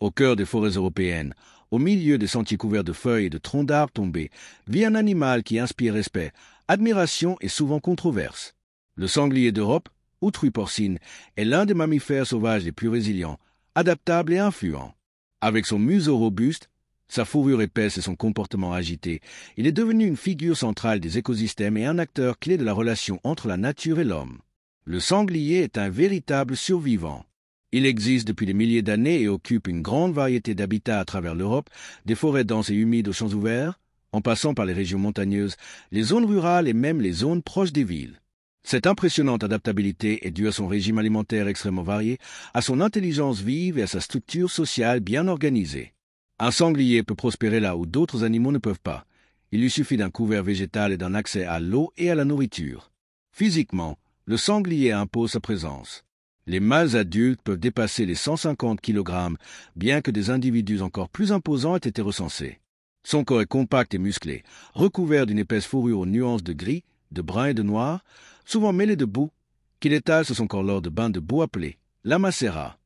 Au cœur des forêts européennes, au milieu des sentiers couverts de feuilles et de troncs d'arbres tombés, vit un animal qui inspire respect, admiration et souvent controverse. Le sanglier d'Europe, outrue porcine, est l'un des mammifères sauvages les plus résilients, adaptables et influents. Avec son museau robuste, sa fourrure épaisse et son comportement agité, il est devenu une figure centrale des écosystèmes et un acteur clé de la relation entre la nature et l'homme. Le sanglier est un véritable survivant. Il existe depuis des milliers d'années et occupe une grande variété d'habitats à travers l'Europe, des forêts denses et humides aux champs ouverts, en passant par les régions montagneuses, les zones rurales et même les zones proches des villes. Cette impressionnante adaptabilité est due à son régime alimentaire extrêmement varié, à son intelligence vive et à sa structure sociale bien organisée. Un sanglier peut prospérer là où d'autres animaux ne peuvent pas. Il lui suffit d'un couvert végétal et d'un accès à l'eau et à la nourriture. Physiquement, le sanglier impose sa présence. Les mâles adultes peuvent dépasser les 150 kg, bien que des individus encore plus imposants aient été recensés. Son corps est compact et musclé, recouvert d'une épaisse fourrure aux nuances de gris, de brun et de noir, souvent mêlée de boue, qu'il étale sur son corps lors de bains de boue appelés la macérat.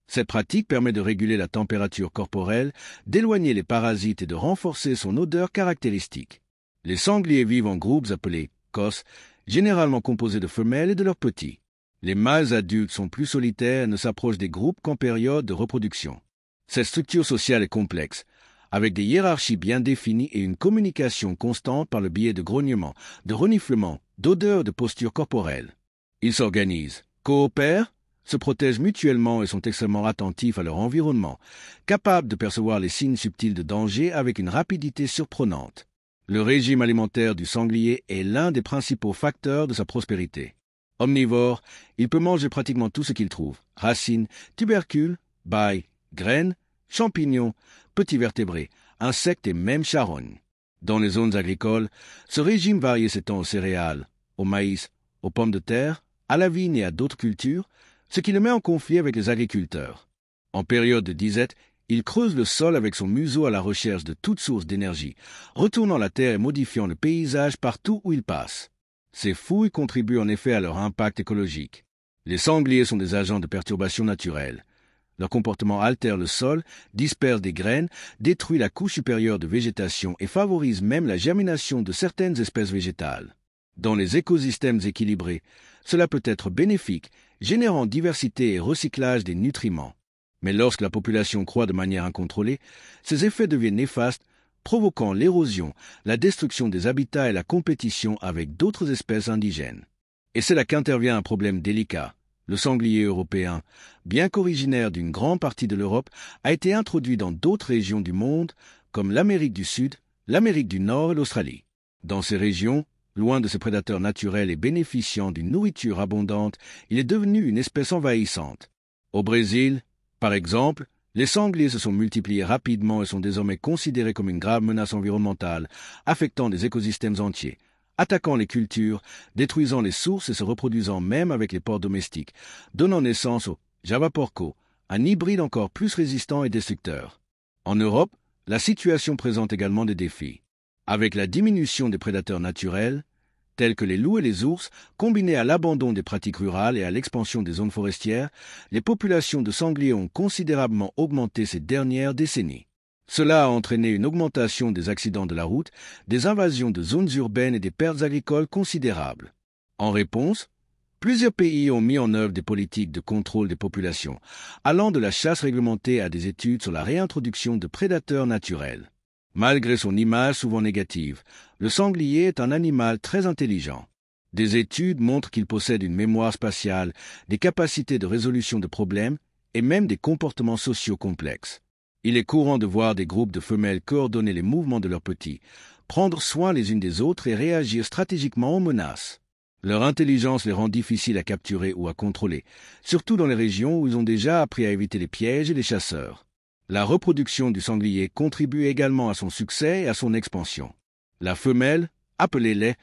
Cette pratique permet de réguler la température corporelle, d'éloigner les parasites et de renforcer son odeur caractéristique. Les sangliers vivent en groupes appelés cosses, généralement composés de femelles et de leurs petits. Les mâles adultes sont plus solitaires et ne s'approchent des groupes qu'en période de reproduction. Cette structure sociale est complexe, avec des hiérarchies bien définies et une communication constante par le biais de grognements, de reniflements, d'odeurs, de postures corporelles. Ils s'organisent, coopèrent, se protègent mutuellement et sont extrêmement attentifs à leur environnement, capables de percevoir les signes subtils de danger avec une rapidité surprenante. Le régime alimentaire du sanglier est l'un des principaux facteurs de sa prospérité. Omnivore, il peut manger pratiquement tout ce qu'il trouve, racines, tubercules, baies, graines, champignons, petits vertébrés, insectes et même charognes. Dans les zones agricoles, ce régime varie s'étend aux céréales, au maïs, aux pommes de terre, à la vigne et à d'autres cultures, ce qui le met en conflit avec les agriculteurs. En période de disette, il creuse le sol avec son museau à la recherche de toute source d'énergie, retournant la terre et modifiant le paysage partout où il passe. Ces fouilles contribuent en effet à leur impact écologique. Les sangliers sont des agents de perturbation naturelle. Leur comportement altère le sol, disperse des graines, détruit la couche supérieure de végétation et favorise même la germination de certaines espèces végétales. Dans les écosystèmes équilibrés, cela peut être bénéfique, générant diversité et recyclage des nutriments. Mais lorsque la population croît de manière incontrôlée, ces effets deviennent néfastes, provoquant l'érosion, la destruction des habitats et la compétition avec d'autres espèces indigènes. Et c'est là qu'intervient un problème délicat. Le sanglier européen, bien qu'originaire d'une grande partie de l'Europe, a été introduit dans d'autres régions du monde, comme l'Amérique du Sud, l'Amérique du Nord et l'Australie. Dans ces régions, loin de ses prédateurs naturels et bénéficiant d'une nourriture abondante, il est devenu une espèce envahissante. Au Brésil, par exemple, les sangliers se sont multipliés rapidement et sont désormais considérés comme une grave menace environnementale, affectant des écosystèmes entiers, attaquant les cultures, détruisant les sources et se reproduisant même avec les porcs domestiques, donnant naissance au javaporco, un hybride encore plus résistant et destructeur. En Europe, la situation présente également des défis. Avec la diminution des prédateurs naturels, tels que les loups et les ours, combinés à l'abandon des pratiques rurales et à l'expansion des zones forestières, les populations de sangliers ont considérablement augmenté ces dernières décennies. Cela a entraîné une augmentation des accidents de la route, des invasions de zones urbaines et des pertes agricoles considérables. En réponse, plusieurs pays ont mis en œuvre des politiques de contrôle des populations, allant de la chasse réglementée à des études sur la réintroduction de prédateurs naturels. Malgré son image souvent négative, le sanglier est un animal très intelligent. Des études montrent qu'il possède une mémoire spatiale, des capacités de résolution de problèmes et même des comportements sociaux complexes. Il est courant de voir des groupes de femelles coordonner les mouvements de leurs petits, prendre soin les unes des autres et réagir stratégiquement aux menaces. Leur intelligence les rend difficiles à capturer ou à contrôler, surtout dans les régions où ils ont déjà appris à éviter les pièges et les chasseurs. La reproduction du sanglier contribue également à son succès et à son expansion. La femelle, appelée lait,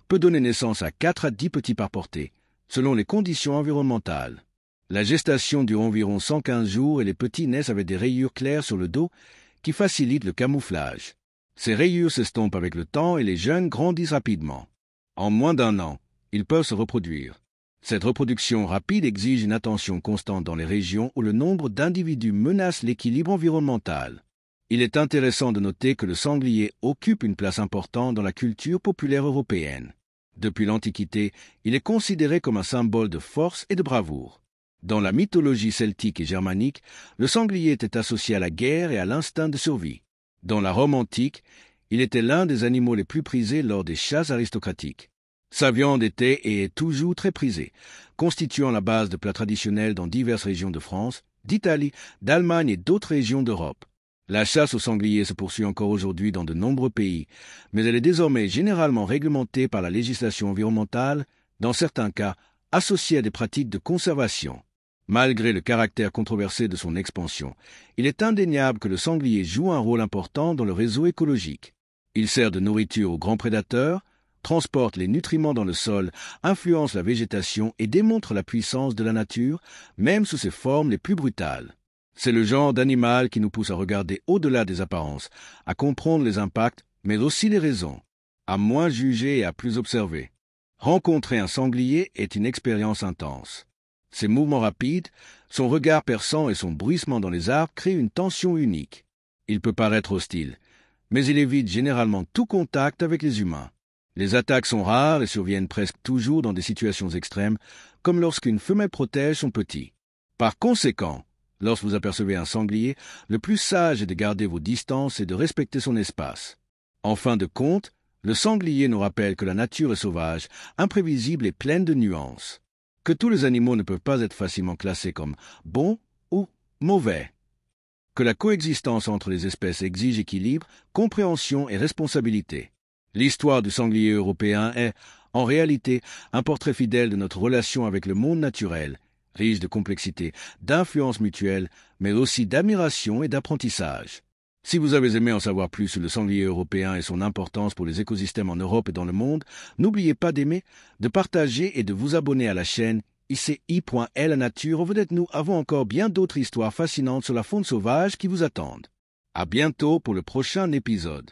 peut donner naissance à 4 à 10 petits par portée, selon les conditions environnementales. La gestation dure environ 115 jours et les petits naissent avec des rayures claires sur le dos qui facilitent le camouflage. Ces rayures s'estompent avec le temps et les jeunes grandissent rapidement. En moins d'1 an, ils peuvent se reproduire. Cette reproduction rapide exige une attention constante dans les régions où le nombre d'individus menace l'équilibre environnemental. Il est intéressant de noter que le sanglier occupe une place importante dans la culture populaire européenne. Depuis l'Antiquité, il est considéré comme un symbole de force et de bravoure. Dans la mythologie celtique et germanique, le sanglier était associé à la guerre et à l'instinct de survie. Dans la Rome antique, il était l'un des animaux les plus prisés lors des chasses aristocratiques. Sa viande était et est toujours très prisée, constituant la base de plats traditionnels dans diverses régions de France, d'Italie, d'Allemagne et d'autres régions d'Europe. La chasse au sanglier se poursuit encore aujourd'hui dans de nombreux pays, mais elle est désormais généralement réglementée par la législation environnementale, dans certains cas associée à des pratiques de conservation. Malgré le caractère controversé de son expansion, il est indéniable que le sanglier joue un rôle important dans le réseau écologique. Il sert de nourriture aux grands prédateurs, transporte les nutriments dans le sol, influence la végétation et démontre la puissance de la nature, même sous ses formes les plus brutales. C'est le genre d'animal qui nous pousse à regarder au-delà des apparences, à comprendre les impacts, mais aussi les raisons, à moins juger et à plus observer. Rencontrer un sanglier est une expérience intense. Ses mouvements rapides, son regard perçant et son bruissement dans les arbres créent une tension unique. Il peut paraître hostile, mais il évite généralement tout contact avec les humains. Les attaques sont rares et surviennent presque toujours dans des situations extrêmes, comme lorsqu'une femelle protège son petit. Par conséquent, lorsque vous apercevez un sanglier, le plus sage est de garder vos distances et de respecter son espace. En fin de compte, le sanglier nous rappelle que la nature est sauvage, imprévisible et pleine de nuances. Que tous les animaux ne peuvent pas être facilement classés comme bons ou mauvais. Que la coexistence entre les espèces exige équilibre, compréhension et responsabilité. L'histoire du sanglier européen est, en réalité, un portrait fidèle de notre relation avec le monde naturel, riche de complexité, d'influence mutuelle, mais aussi d'admiration et d'apprentissage. Si vous avez aimé en savoir plus sur le sanglier européen et son importance pour les écosystèmes en Europe et dans le monde, n'oubliez pas d'aimer, de partager et de vous abonner à la chaîne ICI.L Nature, où nous avons encore bien d'autres histoires fascinantes sur la faune sauvage qui vous attendent. À bientôt pour le prochain épisode.